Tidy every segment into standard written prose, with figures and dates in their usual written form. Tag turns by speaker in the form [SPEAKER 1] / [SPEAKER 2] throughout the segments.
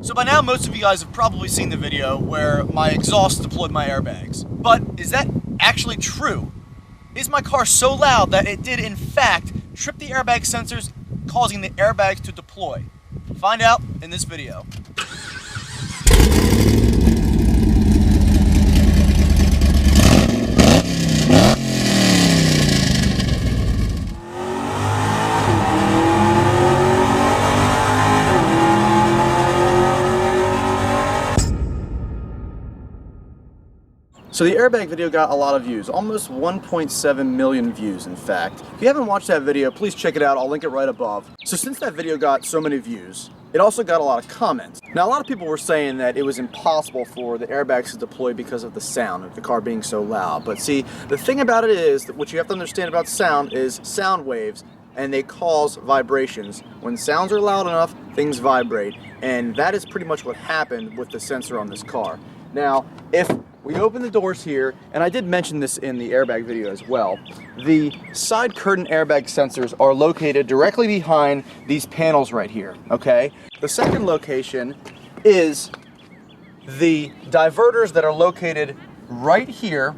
[SPEAKER 1] So by now most of you guys have probably seen the video where my exhaust deployed my airbags. But is that actually true? Is my car so loud that it did in fact trip the airbag sensors, causing the airbags to deploy? Find out in this video. So the airbag video got a lot of views, almost 1.7 million views in fact. If you haven't watched that video, please check it out, I'll link it right above. So since that video got so many views, it also got a lot of comments. Now a lot of people were saying that it was impossible for the airbags to deploy because of the sound of the car being so loud. But see, the thing about it is, that what you have to understand about sound is sound waves, and they cause vibrations. When sounds are loud enough, things vibrate, and that is pretty much what happened with the sensor on this car. Now, if we open the doors here, and I did mention this in the airbag video as well, the side curtain airbag sensors are located directly behind these panels right here, okay? The second location is the diverters that are located right here,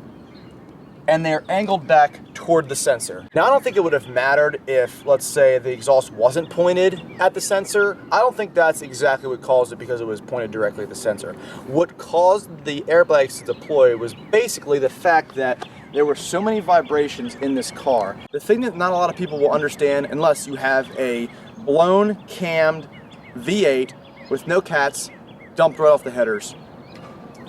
[SPEAKER 1] and they're angled back toward the sensor. Now, I don't think it would have mattered if, let's say, the exhaust wasn't pointed at the sensor. I don't think that's exactly what caused it, because it was pointed directly at the sensor. What caused the airbags to deploy was basically the fact that there were so many vibrations in this car. The thing that not a lot of people will understand, unless you have a blown, cammed V8 with no cats dumped right off the headers,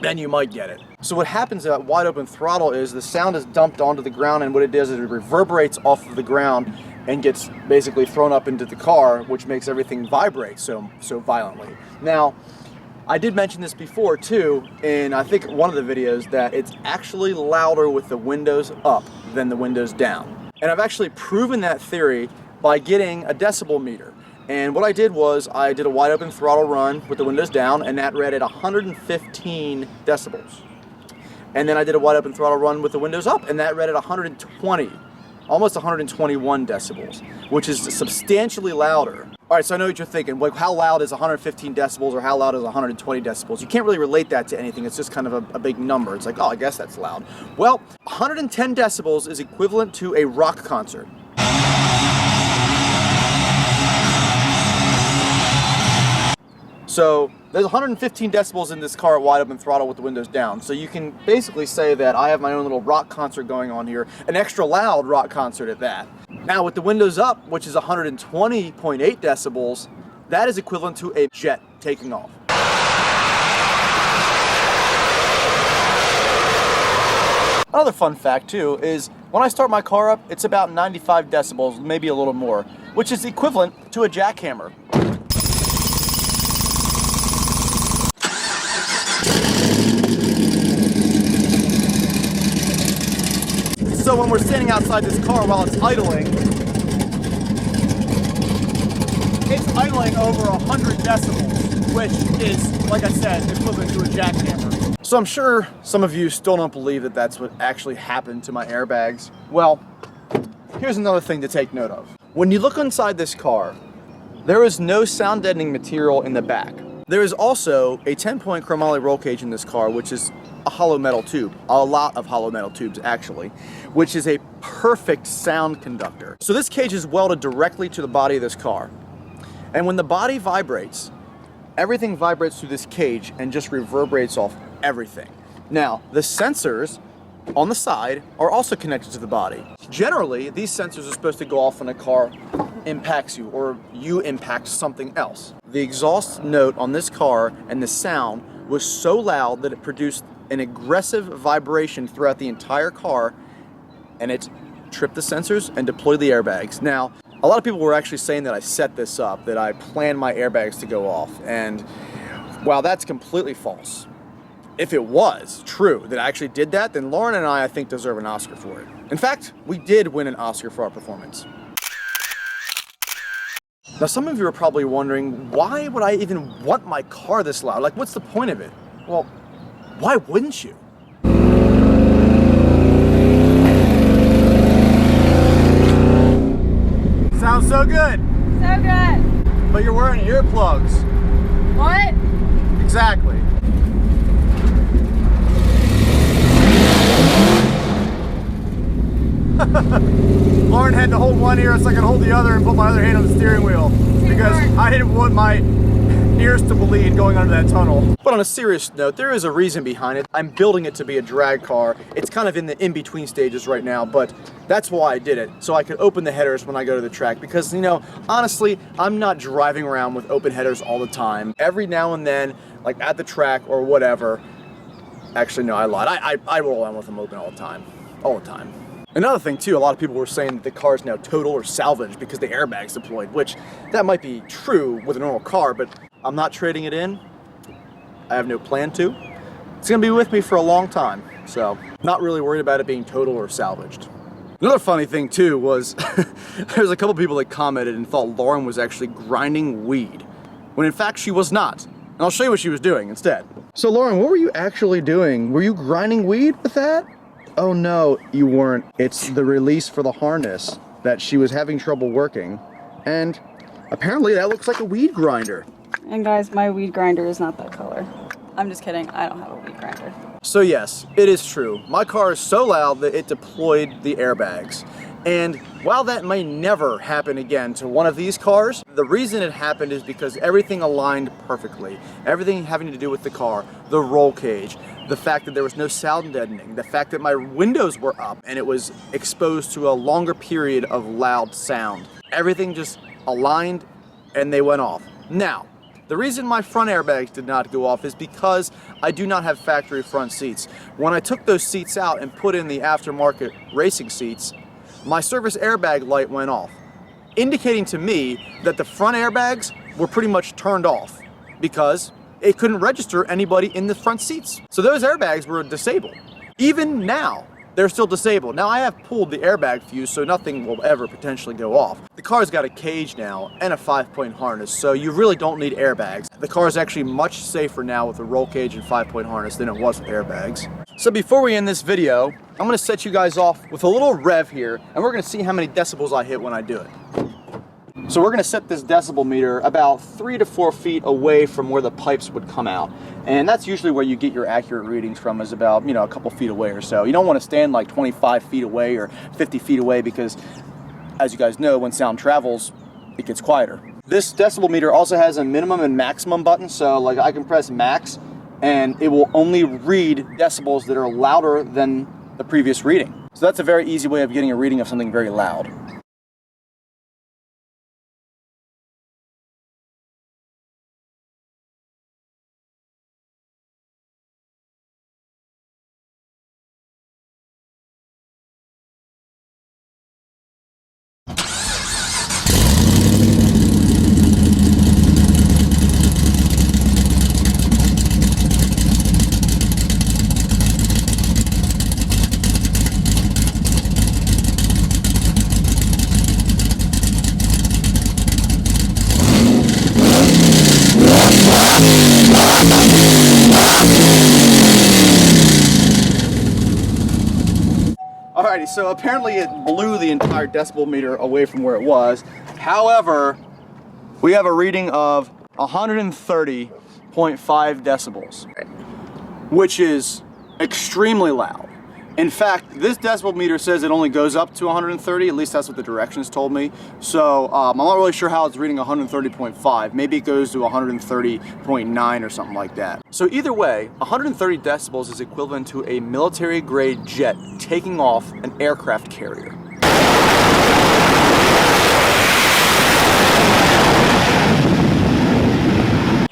[SPEAKER 1] then you might get it. So what happens at wide open throttle is the sound is dumped onto the ground, and what it does is it reverberates off of the ground and gets basically thrown up into the car, which makes everything vibrate so violently. Now, I did mention this before too, in I think one of the videos, that it's actually louder with the windows up than the windows down. And I've actually proven that theory by getting a decibel meter. And what I did was I did a wide open throttle run with the windows down, and that read at 115 decibels. And then I did a wide open throttle run with the windows up, and that read at 120, almost 121 decibels, which is substantially louder. All right, so I know what you're thinking, like, how loud is 115 decibels or how loud is 120 decibels? You can't really relate that to anything. It's just kind of a big number. It's like, oh, I guess that's loud. Well, 110 decibels is equivalent to a rock concert. So there's 115 decibels in this car at wide open throttle with the windows down. So you can basically say that I have my own little rock concert going on here, an extra loud rock concert at that. Now with the windows up, which is 120.8 decibels, that is equivalent to a jet taking off. Another fun fact too is when I start my car up, it's about 95 decibels, maybe a little more, which is equivalent to a jackhammer. So when we're standing outside this car while it's idling over 100 decibels, which is, like I said, equivalent to a jackhammer. So I'm sure some of you still don't believe that that's what actually happened to my airbags. Well, here's another thing to take note of. When you look inside this car, there is no sound deadening material in the back. There is also a 10-point chromoly roll cage in this car, which is a hollow metal tube, a lot of hollow metal tubes actually, which is a perfect sound conductor. So this cage is welded directly to the body of this car. And when the body vibrates, everything vibrates through this cage and just reverberates off everything. Now, the sensors on the side are also connected to the body. Generally, these sensors are supposed to go off when a car impacts you or you impact something else. The exhaust note on this car and the sound was so loud that it produced an aggressive vibration throughout the entire car, and it tripped the sensors and deployed the airbags. Now, a lot of people were actually saying that I set this up, that I planned my airbags to go off, and while that's completely false, if it was true that I actually did that, then Lauren and I think, deserve an Oscar for it. In fact, we did win an Oscar for our performance. Now, some of you are probably wondering, why would I even want my car this loud? Like, what's the point of it? Well, why wouldn't you? Sounds so good.
[SPEAKER 2] So good.
[SPEAKER 1] But you're wearing earplugs.
[SPEAKER 2] What?
[SPEAKER 1] hold one ear so I can hold the other and put my other hand on the steering wheel because I didn't want my ears to bleed going under that tunnel. But on a serious note, there is a reason behind it. I'm building it to be a drag car. It's kind of in the in-between stages right now, but that's why I did it, so I could open the headers when I go to the track because, you know, honestly, I'm not driving around with open headers all the time. Every now and then, like at the track or whatever, actually no, I lied. I roll around with them open all the time. All the time. Another thing too, a lot of people were saying that the car is now total or salvaged because the airbag's deployed, which that might be true with a normal car, but I'm not trading it in. I have no plan to. It's gonna be with me for a long time, so not really worried about it being total or salvaged. Another funny thing too was there's a couple people that commented and thought Lauren was actually grinding weed, when in fact she was not. And I'll show you what she was doing instead. So Lauren, what were you actually doing? Were you grinding weed with that? Oh no, you weren't. It's the release for the harness that she was having trouble working. And apparently that looks like a weed grinder.
[SPEAKER 2] And guys, my weed grinder is not that color. I'm just kidding, I don't have a weed grinder.
[SPEAKER 1] So yes, it is true. My car is so loud that it deployed the airbags. And while that may never happen again to one of these cars, the reason it happened is because everything aligned perfectly. Everything having to do with the car, the roll cage, the fact that there was no sound deadening, the fact that my windows were up and it was exposed to a longer period of loud sound. Everything just aligned and they went off. Now, the reason my front airbags did not go off is because I do not have factory front seats. When I took those seats out and put in the aftermarket racing seats, my service airbag light went off, indicating to me that the front airbags were pretty much turned off because it couldn't register anybody in the front seats. So those airbags were disabled. Even now, they're still disabled. Now I have pulled the airbag fuse so nothing will ever potentially go off. The car's got a cage now and a 5-point harness, so you really don't need airbags. The car is actually much safer now with a roll cage and 5-point harness than it was with airbags. So before we end this video, I'm gonna set you guys off with a little rev here, and we're gonna see how many decibels I hit when I do it. So we're gonna set this decibel meter about 3 to 4 feet away from where the pipes would come out. And that's usually where you get your accurate readings from, is about, you know, a couple feet away or so. You don't wanna stand like 25 feet away or 50 feet away because, as you guys know, when sound travels, it gets quieter. This decibel meter also has a minimum and maximum button, so like I can press max and it will only read decibels that are louder than the previous reading. So that's a very easy way of getting a reading of something very loud. Alrighty, so apparently it blew the entire decibel meter away from where it was. However, we have a reading of 130.5 decibels, which is extremely loud. In fact, this decibel meter says it only goes up to 130, at least that's what the directions told me. So I'm not really sure how it's reading 130.5. Maybe it goes to 130.9 or something like that. So either way, 130 decibels is equivalent to a military-grade jet taking off an aircraft carrier.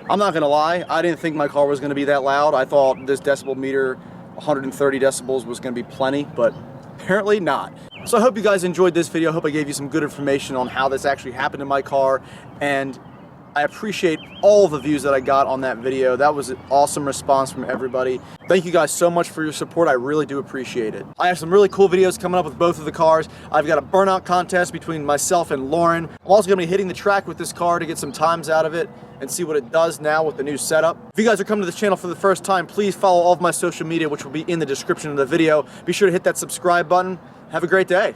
[SPEAKER 1] I'm not gonna lie, I didn't think my car was gonna be that loud. I thought this decibel meter, 130 decibels, was gonna be plenty, but apparently not. So I hope you guys enjoyed this video. I hope I gave you some good information on how this actually happened in my car, and I appreciate all the views that I got on that video. That was an awesome response from everybody. Thank you guys so much for your support. I really do appreciate it. I have some really cool videos coming up with both of the cars. I've got a burnout contest between myself and Lauren. I'm also gonna be hitting the track with this car to get some times out of it and see what it does now with the new setup. If you guys are coming to this channel for the first time, please follow all of my social media, which will be in the description of the video. Be sure to hit that subscribe button. Have a great day.